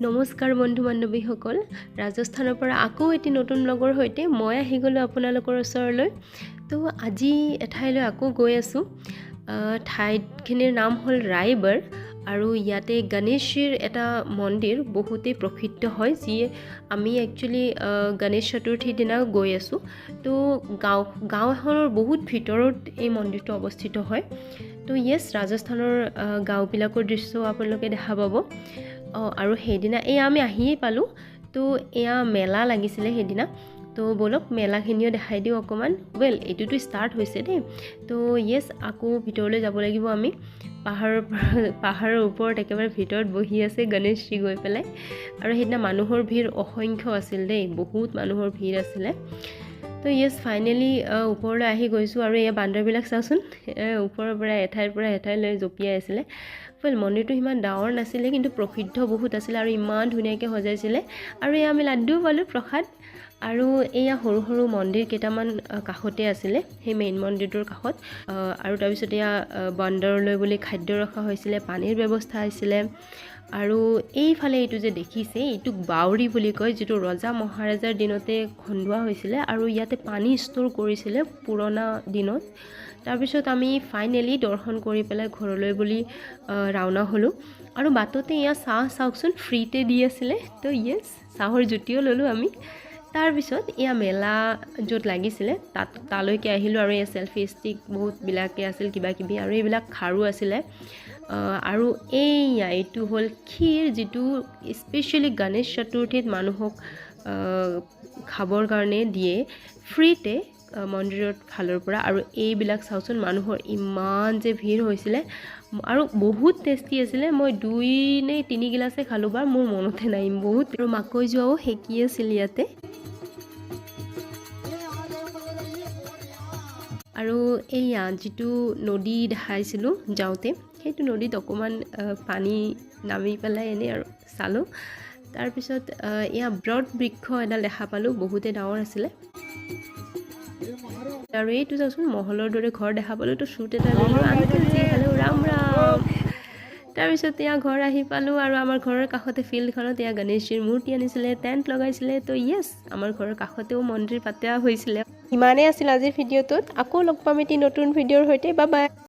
নমস্কাৰ বন্ধু বান্ধৱীসকল, ৰাজস্থানৰ পৰা আকৌ এটি নতুন ব্লগৰ সৈতে মই আহি গ'লোঁ আপোনালোকৰ ওচৰলৈ। তো আজি এঠাইলৈ আকৌ গৈ আছোঁ। ঠাইখিনিৰ নাম হ'ল ৰায়গড় আৰু ইয়াতে গণেশজীৰ এটা মন্দিৰ বহুতেই প্ৰসিদ্ধ হয়, যিয়ে আমি একচুৱেলি গণেশ চতুৰ্থীৰ দিনা গৈ আছোঁ। তো গাঁও এখনৰ বহুত ভিতৰত এই মন্দিৰটো অৱস্থিত হয়। তো ৰাজস্থানৰ গাঁওবিলাকৰ দৃশ্যও আপোনালোকে দেখা পাব। আৰু সেইদিনা আমি আহিয়ে পালোঁ। তো এয়া মেলা লাগিছিলে সেইদিনা। তো ব'লক মেলাখিনিও দেখাই দিওঁ অকণমান। এইটোতো ষ্টাৰ্ট হৈছে দেই। তো আকৌ ভিতৰলৈ যাব লাগিব আমি। পাহাৰৰ ওপৰত একেবাৰে ভিতৰত বহি আছে গণেশজী গৈ পেলাই। আৰু সেইদিনা মানুহৰ ভিৰ অসংখ্য আছিল দেই, বহুত মানুহৰ ভিৰ আছিলে। তো ফাইনেলি ওপৰলৈ আহি গৈছোঁ। আৰু এয়া বান্দৰবিলাক চাওঁচোন, ওপৰৰ পৰা এঠাইৰ পৰা এঠাইলৈ জঁপিয়াই আছিলে। মন্দিৰটো সিমান ডাঙৰ নাছিলে, কিন্তু প্ৰসিদ্ধ বহুত আছিলে আৰু ইমান ধুনীয়াকৈ সজাইছিলে। আৰু আমি লাড্ডুও পালোঁ প্ৰসাদ। আৰু এয়া সৰু সৰু মন্দিৰ কেইটামান কাষতে আছিলে, সেই মেইন মন্দিৰটোৰ কাষত। আৰু তাৰপিছত এয়া বান্দৰলৈ বুলি খাদ্য ৰখা হৈছিলে, পানীৰ ব্যৱস্থা হৈছিলে। আৰু এইফালে এইটো যে দেখিছে, এইটোক বাউৰী বুলি কয়, যিটো ৰজা মহাৰাজাৰ দিনতে খন্দোৱা হৈছিলে আৰু ইয়াতে পানী ষ্ট'ৰ কৰিছিলে পুৰণা দিনত। তাৰপিছত আমি ফাইনেলি দৰ্শন কৰি পেলাই ঘৰলৈ বুলি ৰাওনা হ'লোঁ। আৰু বাটতে চাহ চাওকচোন, ফ্ৰীতে দি আছিলে। তো চাহৰ জুতিও ল'লোঁ আমি। তাৰপিছত মেলা য'ত লাগিছিলে তালৈকে আহিলোঁ। আৰু চেলফি ষ্টিক বহুতবিলাকে আছিল, কিবাকিবি, আৰু এইবিলাক খাৰু আছিলে। আৰু এইটো হ'ল ক্ষীৰ, যিটো স্পেচিয়েলি গণেশ চতুৰ্থীত মানুহক খাবৰ কাৰণে দিয়ে ফ্ৰীতে মন্দিৰৰ ফালৰ পৰা। আৰু এইবিলাক চাওকচোন, মানুহৰ ইমান যে ভিৰ হৈছিলে আৰু বহুত টেষ্টি আছিলে। মই 2 নে 3 গিলাচে খালোঁ, মোৰ মনতে নাই বহুত। আৰু মাকৈ যোৱাও সেকি আছিল ইয়াতে। আৰু যিটো নদী দেখাইছিলোঁ যাওঁতে, সেইটো নদীত অকণমান পানী নামি পেলাই এনেই আৰু চালোঁ। তাৰপিছত ব্ৰড বৃক্ষ এডাল দেখা পালোঁ, বহুতেই ডাঙৰ আছিলে। আৰু এইটো চাওকচোন, মহলৰ দৰে ঘৰ দেখা পালোঁ। তো শ্বুট এটা ল'লোঁ। আংকলজী হেল্ল', ৰাম ৰাম। তাৰপিছত ঘৰ আহি পালোঁ। আৰু আমাৰ ঘৰৰ কাষতে ফিল্ডখনত গণেশজীৰ মূৰ্তি আনিছিলে, টেণ্ট লগাইছিলে। তো আমাৰ ঘৰৰ কাষতেও মন্দিৰ পাতা হৈছিলে। ইমানেই আছিল আজিৰ ভিডিঅ'টোত। আকৌ লগ পাম এটি নতুন ভিডিঅ'ৰ সৈতে। Bye bye.